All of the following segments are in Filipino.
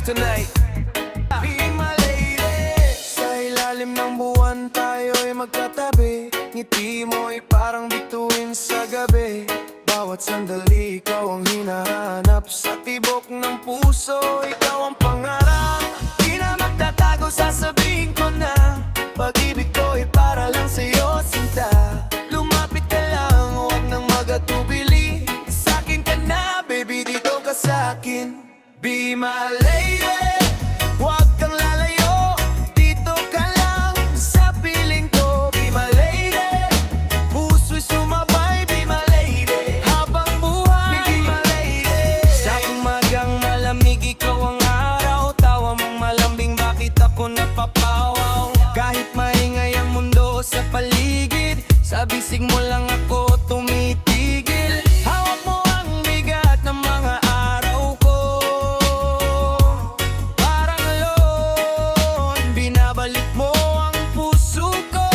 tonight. Be my lady. Sa ilalim ng buwan tayo'y magkatabi. Ngiti mo'y parang bituin sa gabi. Bawat sandali ikaw ang hinahanap. Sa tibok ng puso, ikaw ang pangarap. Di na magtatago, sasabihin ko na pag-ibig ko'y para lang sa'yo, sinta. Lumapit ka lang, huwag nang magatubili. Sa'kin ka na, baby, dito ka sa'kin. Be my lady, huwag kang lalayo. Dito ka lang sa piling ko. Be my lady, puso'y sumabay. Be my lady, habang buhay. Be my lady. Sa umagang malamig, ikaw ang araw. Tawa mong malambing, bakit ako napapawaw? Kahit maingay ang mundo sa paligid, sa bisig mo lang ako tumitigil. Hawak mo ang bigat ng mga araw ko. Parang alon, binabalik mo ang puso ko.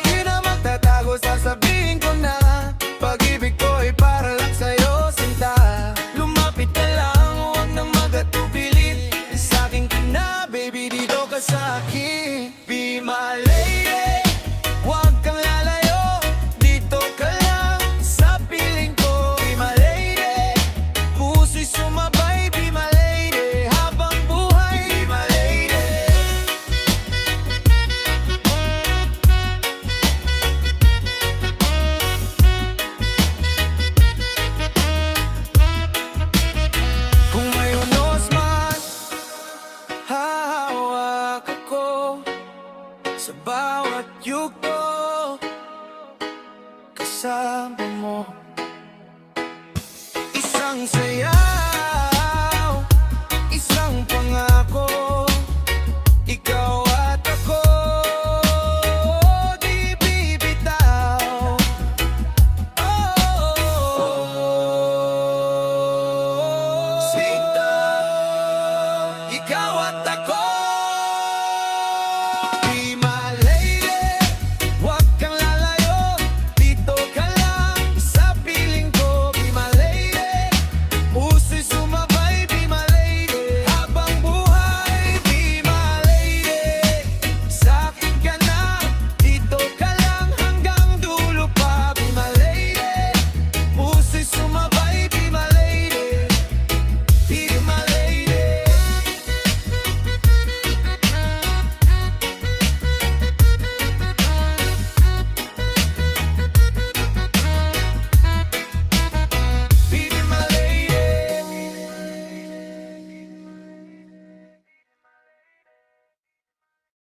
Di na magtatago, sasabihin ko na pag-ibig ko'y para lang sa'yo, sinta. Lumapit ka lang, huwag nang magatubili. Sa'kin ka na, baby, dito ka sa'kin. Be my lady, huwag kang lalayo. Dito ka lang sa piling ko. Be my lady, puso'y sumabay. Be my lady, habang buhay. Be my lady. Kung may unos man, hahawak ako sa bawat yugto. Kasama mo, isang saya.